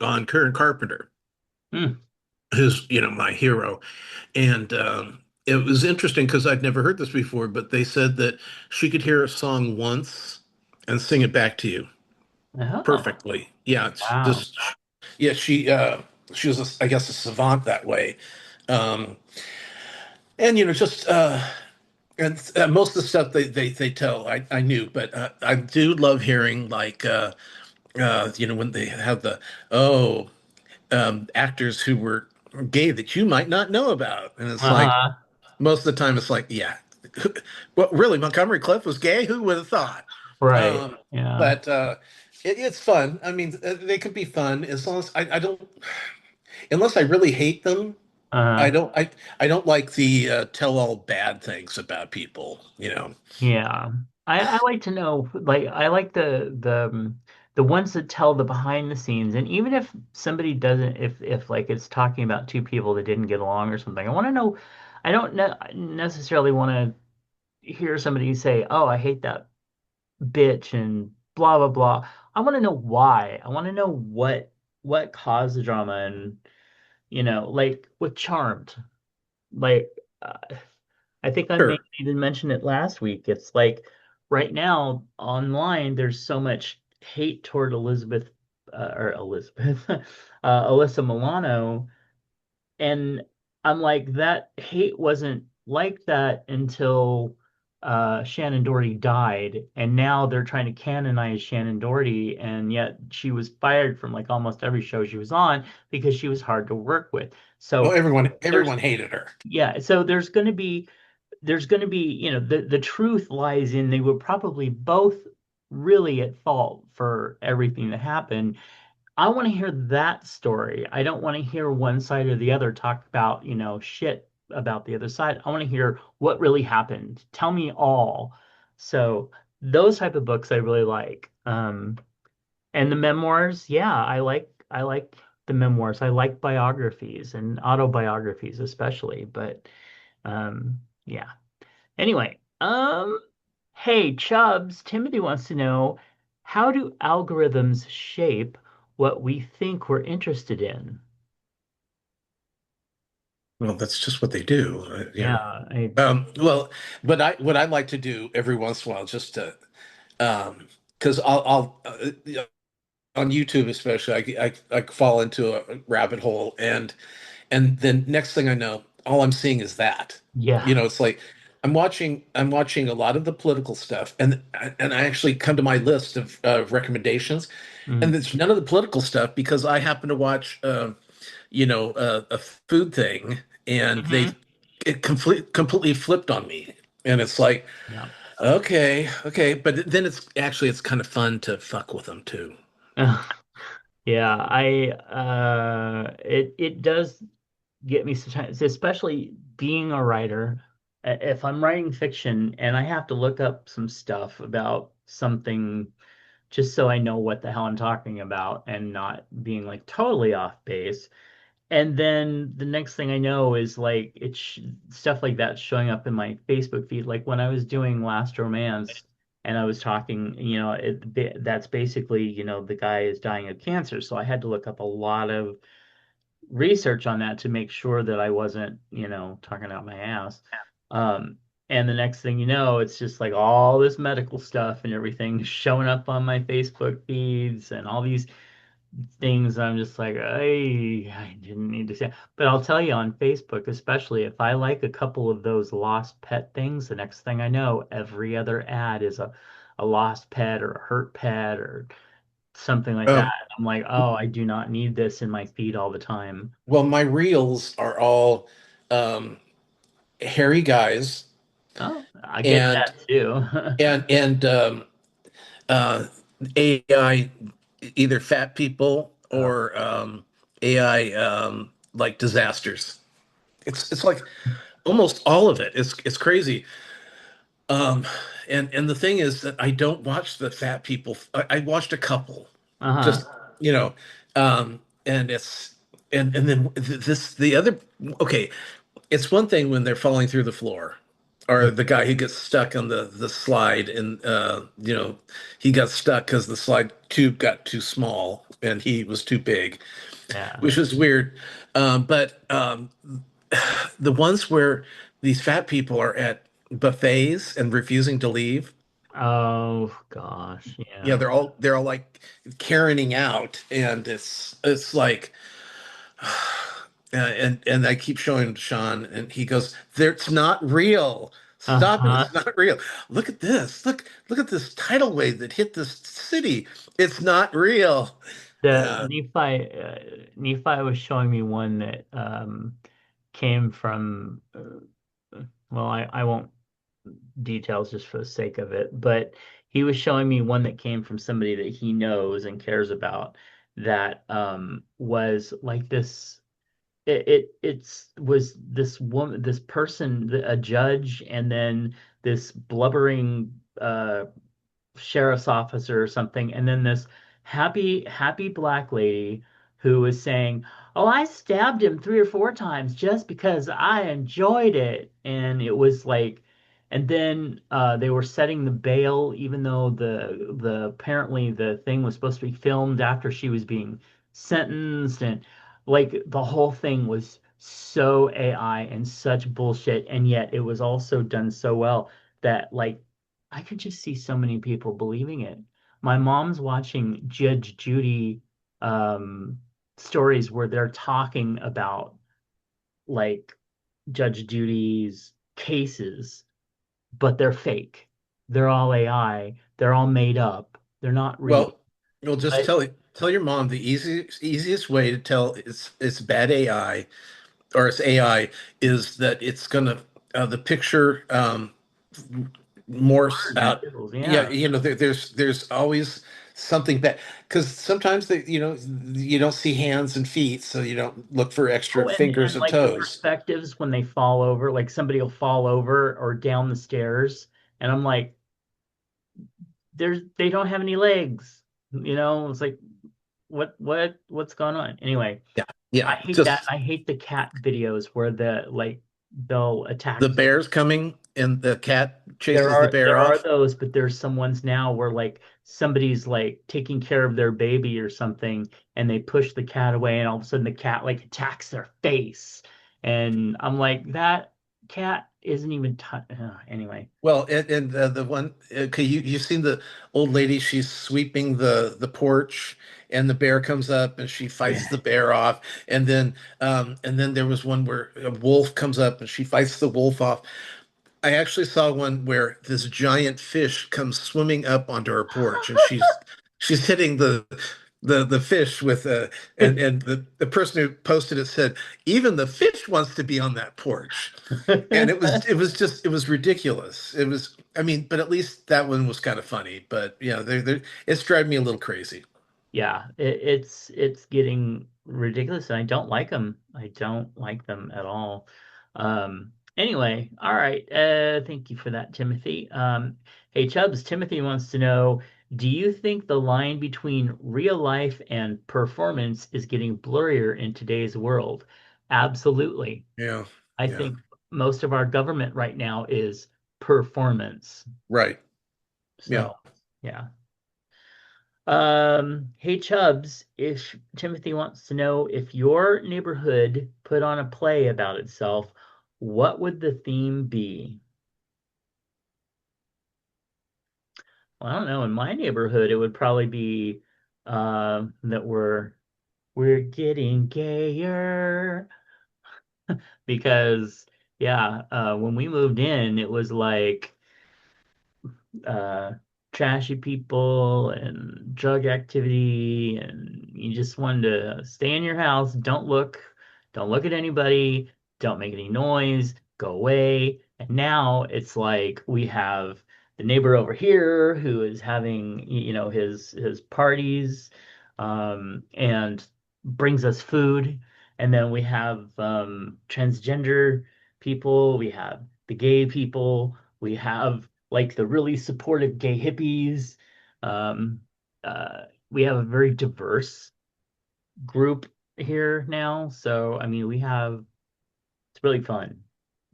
on Karen Carpenter, Hmm. who's my hero, and it was interesting because I'd never heard this before, but they said that she could hear a song once and sing it back to you Oh, perfectly. Yeah, it's wow. just yeah, she was I guess a savant that way. Um and just and most of the stuff they tell I knew, but I do love hearing like when they have the oh actors who were gay that you might not know about, and it's like Uh-huh. most of the time it's like, yeah, well, really, Montgomery Clift was gay? Who would have thought? Right. Um, Yeah. but it's fun. I mean, they could be fun as long as I don't, unless I really hate them. I Uh, don't, I, I don't like the tell all bad things about people. yeah. I like to know, like, I like the ones that tell the behind the scenes. And even if somebody doesn't, if like it's talking about two people that didn't get along or something, I want to know. I don't ne necessarily want to hear somebody say, "Oh, I hate that bitch," and blah blah blah. I want to know why. I want to know what caused the drama, and like with Charmed. Like, I think I may Sure. even mention it last week. It's like right now online, there's so much hate toward Alyssa Milano, and I'm like, that hate wasn't like that until Shannon Doherty died, and now they're trying to canonize Shannon Doherty, and yet she was fired from like almost every show she was on because she was hard to work with. Well, So there's everyone hated her. yeah, so there's going to be, the truth lies in they were probably both really at fault for everything that happened. I want to hear that story. I don't want to hear one side or the other talk about, shit about the other side. I want to hear what really happened. Tell me all. So those type of books I really like. And the memoirs, yeah, I like the memoirs. I like biographies and autobiographies especially, but yeah. Anyway, hey, Chubs, Timothy wants to know, how do algorithms shape what we think we're interested in? Well, that's just what they do. Yeah, Well, but what I like to do every once in a while, just to, because I'll on YouTube especially, I fall into a rabbit hole, and then next thing I know, all I'm seeing is that. yeah. It's like I'm watching a lot of the political stuff, and I actually come to my list of recommendations, Mm, and it's none of the political stuff because I happen to watch a food thing, and hmm it completely flipped on me, and it's like, Yeah. okay, but then it's kind of fun to fuck with them too. Yeah, it does get me sometimes, especially being a writer. If I'm writing fiction and I have to look up some stuff about something just so I know what the hell I'm talking about and not being like totally off base. And then the next thing I know is like stuff like that showing up in my Facebook feed. Like when I was doing Last Romance and I was talking, that's basically, the guy is dying of cancer. So I had to look up a lot of research on that to make sure that I wasn't, talking out my ass. Um, and the next thing you know, it's just like all this medical stuff and everything showing up on my Facebook feeds and all these things. I'm just like, I didn't need to say. But I'll tell you on Facebook, especially if I like a couple of those lost pet things, the next thing I know, every other ad is a lost pet or a hurt pet or something like that. Um, I'm like, oh, I do not need this in my feed all the time. well, my reels are all um, hairy guys Oh, I get and that too. and uh, AI. either fat people Oh, or AI like disasters. It's like almost all of it. It's crazy. Um, and the thing is that I don't watch the fat people. I watched a couple, uh-huh. just you know, and it's and then this the other. Okay, it's one thing when they're falling through the floor, or the guy who gets stuck on the slide, and he got stuck because the slide tube got too small and he was too big, Yeah. which was weird. But the ones where these fat people are at buffets and refusing to leave, Oh gosh, yeah, yeah. they're all like Karening out, and it's like, and I keep showing Sean, and he goes, "There, it's not real. Stop it! Uh-huh. It's not real. Look at this. Look at this tidal wave that hit this city. It's not real." The Uh, Nephi was showing me one that came from well, I won't details just for the sake of it, but he was showing me one that came from somebody that he knows and cares about that was like this it's was this woman, this person, a judge, and then this blubbering sheriff's officer or something, and then this happy black lady who was saying, "Oh, I stabbed him 3 or 4 times just because I enjoyed it," and it was like, and then they were setting the bail, even though the apparently the thing was supposed to be filmed after she was being sentenced, and like the whole thing was so AI and such bullshit, and yet it was also done so well that like I could just see so many people believing it. My mom's watching Judge Judy um, stories where they're talking about like Judge Judy's cases, but they're fake. They're all AI. They're all made up. They're not real. well, you'll just But tell your mom the easiest way to tell it's bad AI or it's AI is that it's gonna the picture morphs Orange out. pills, Yeah, yeah. there's always something bad because sometimes you don't see hands and feet, so you don't look for extra Oh, and fingers and like the toes. perspectives when they fall over, like somebody will fall over or down the stairs, and I'm like, they don't have any legs. It's like what's going on? Anyway, Yeah, I yeah, hate that. just I hate the cat videos where they'll the attack. bear's coming and the cat There chases the are bear there are off. those, but there's some ones now where like somebody's like taking care of their baby or something, and they push the cat away, and all of a sudden the cat like attacks their face, and I'm like, that cat isn't even anyway. Well, and the one, okay, you've seen the old lady, she's sweeping the porch, and the bear comes up and she fights Yeah. the bear off, and then there was one where a wolf comes up and she fights the wolf off. I actually saw one where this giant fish comes swimming up onto her porch, and she's hitting the fish with and the person who posted it said even the fish wants to be on that porch, and it was ridiculous. It was, I mean, but at least that one was kind of funny. But yeah, it's driving me a little crazy. Yeah, it's getting ridiculous, and I don't like them. I don't like them at all. Anyway, all right. Thank you for that, Timothy. Hey, Chubbs, Timothy wants to know, do you think the line between real life and performance is getting blurrier in today's world? Absolutely. Yeah, I yeah, think most of our government right now is performance. right. Yeah. So, yeah. Hey Chubbs, if Timothy wants to know if your neighborhood put on a play about itself, what would the theme be? Well, I don't know. In my neighborhood, it would probably be that we're getting gayer because yeah, when we moved in, it was like uh, trashy people and drug activity, and you just wanted to stay in your house, don't look at anybody, don't make any noise, go away. And now it's like we have the neighbor over here who is having, his parties, and brings us food. And then we have transgender people, we have the gay people, we have like the really supportive gay hippies. Um, we have a very diverse group here now. So, I mean, it's really fun.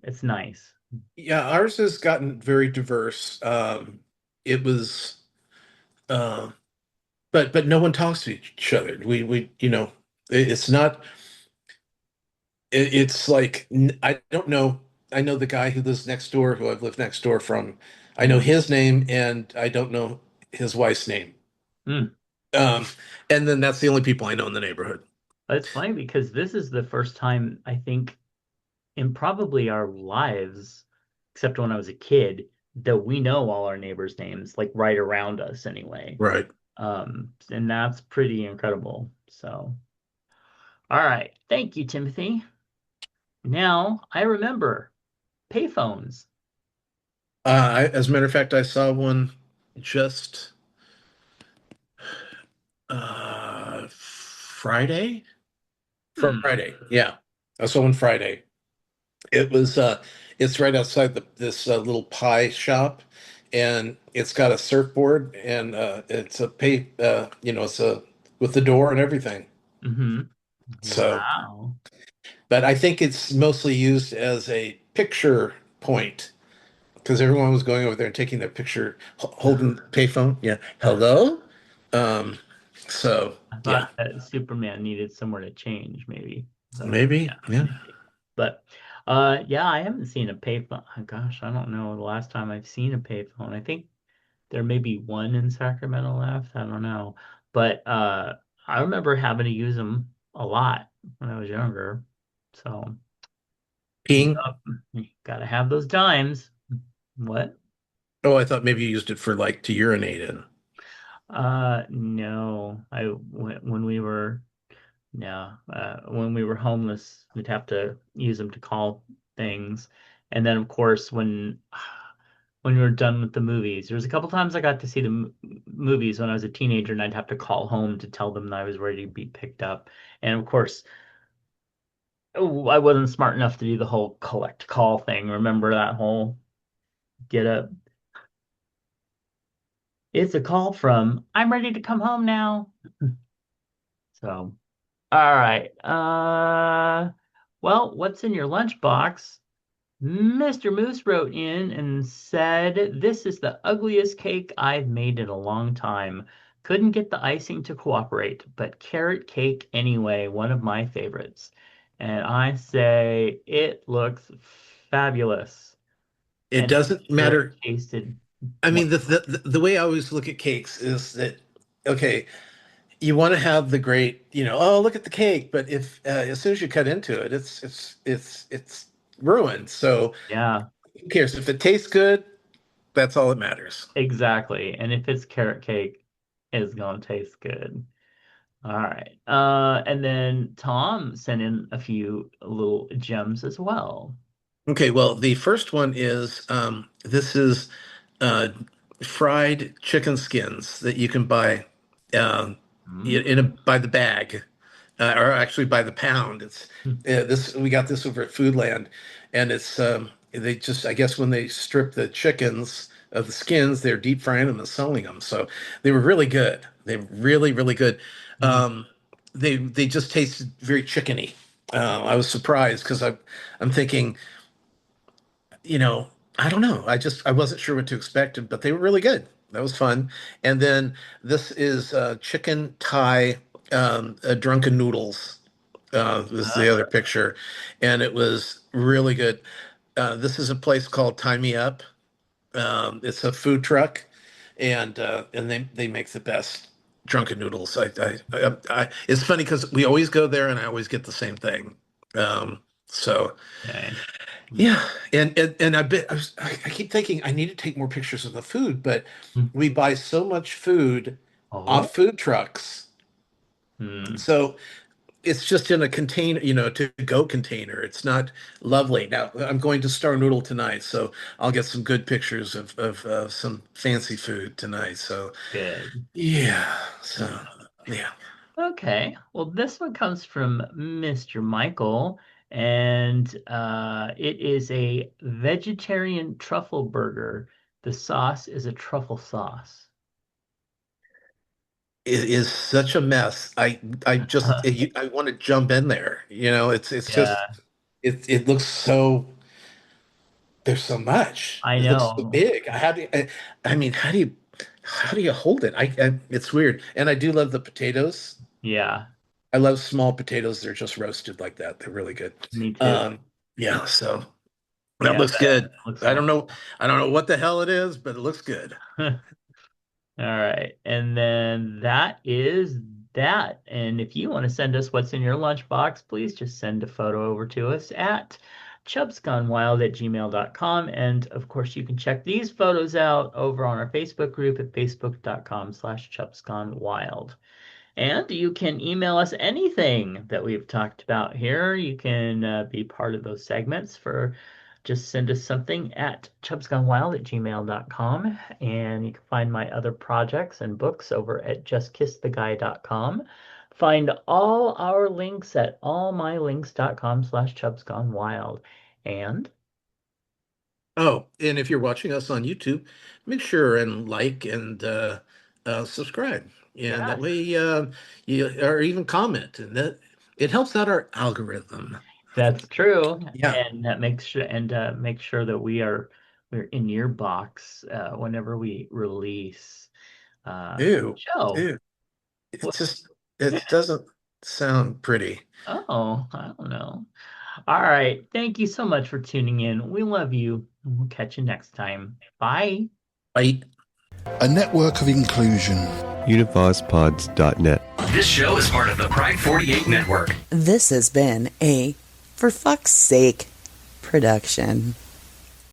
It's nice. Yeah, ours has gotten very diverse. It was, uh, but no one talks to each other. It's not. It's like I don't know. I know the guy who lives next door, who I've lived next door from. I know Mm. his name, and I don't know his wife's name. Mm. Um, and then that's the only people I know in the neighborhood. It's funny because this is the first time I think in probably our lives, except when I was a kid, that we know all our neighbors' names, like right around us anyway. Right. And that's pretty incredible. So, all right. Thank you, Timothy. Now I remember payphones. As a matter of fact, I saw one just Friday. Hmm. Friday, yeah. I saw one Friday. It was it's right outside this little pie shop, and it's got a surfboard, and it's a pay it's a with the door and everything. Hmm. So, Wow. but I think it's mostly used as a picture point because everyone was going over there and taking their picture holding payphone. Yeah. Hello? Um, so I yeah, thought that Superman needed somewhere to change, maybe. So maybe. yeah, Yeah. maybe. But yeah, I haven't seen a payphone. Oh, gosh, I don't know the last time I've seen a payphone. I think there may be one in Sacramento left. I don't know. But I remember having to use them a lot when I was younger. So Peeing. yep, you gotta have those dimes. What? Oh, I thought maybe you used it for like to urinate in. No. When we were Yeah, when we were homeless, we'd have to use them to call things. And then, of course, when we were done with the movies, there was a couple times I got to see the movies when I was a teenager, and I'd have to call home to tell them that I was ready to be picked up. And of course, I wasn't smart enough to do the whole collect call thing. Remember that whole get up? It's a call from I'm ready to come home now. So, all right. Well, what's in your lunchbox? Mr. Moose wrote in and said, "This is the ugliest cake I've made in a long time. Couldn't get the icing to cooperate, but carrot cake anyway, one of my favorites." And I say, it looks fabulous. It And I'm doesn't sure it matter. tasted I mean, wonderful. the way I always look at cakes is that okay, you want to have the great, oh, look at the cake, but if as soon as you cut into it, it's ruined. So Yeah, who cares if it tastes good? That's all that matters. exactly. And if it's carrot cake, it's gonna taste good. All right. And then Tom sent in a few little gems as well. Okay, well, the first one is this is uh, fried chicken skins that you can buy um, in Mm. by the bag, or actually by the pound. It's this we got this over at Foodland, and it's they just I guess when they strip the chickens of the skins, they're deep frying them and selling them. So they were really good. They were really good. Mm. Um, they just tasted very chickeny. I was surprised because I'm thinking I don't know. I wasn't sure what to expect, but they were really good. That was fun. And then this is chicken Thai drunken noodles. This is the other Uh, picture, and it was really good. This is a place called Tie Me Up. It's a food truck, and they make the best drunken noodles. It's funny because we always go there, and I always get the same thing. So. okay. Yeah, and I keep thinking I need to take more pictures of the food, but Mm. we buy so much food Oh. off food trucks. Mm. So it's just in a container, to go container. It's not lovely. Now, I'm going to Star Noodle tonight, so I'll get some good pictures of some fancy food tonight. So, Good. yeah. So, yeah. Okay. Well, this one comes from Mr. Michael, and it is a vegetarian truffle burger. The sauce is a truffle sauce. It is such a mess. I want to jump in there. It's just Yeah, it looks so there's so much. I It looks so know. big. I mean, how do you hold it? It's weird. And I do love the potatoes. Yeah, I love small potatoes. They're just roasted like that. They're really good. me too. Um, yeah, so that Yeah, looks good. that looks I don't wonderful. know. I don't know what the hell it is, but it looks good. All right. And then that is that. And if you want to send us what's in your lunchbox, please just send a photo over to us at chubsgonewild@gmail.com. And of course, you can check these photos out over on our Facebook group at facebook.com/chubsgonewild. And you can email us anything that we've talked about here. You can be part of those segments for just send us something at chubsgonewild@gmail.com. And you can find my other projects and books over at justkisstheguy.com. Find all our links at allmylinks.com/chubsgonewild. And Oh, and if you're watching us on YouTube, make sure and like and subscribe. And that yes, way you or even comment, and that it helps out our algorithm. that's true, Yeah. and that makes sure and make sure that we're in your box whenever we release a Ew. show. Ew. It doesn't sound pretty. Oh, I don't know. All right, thank you so much for tuning in. We love you, and we'll catch you next time. Bye. Bite. A network of inclusion. UnivazPods.net. This show is part of the Pride 48 network. This has been a For Fuck's Sake production.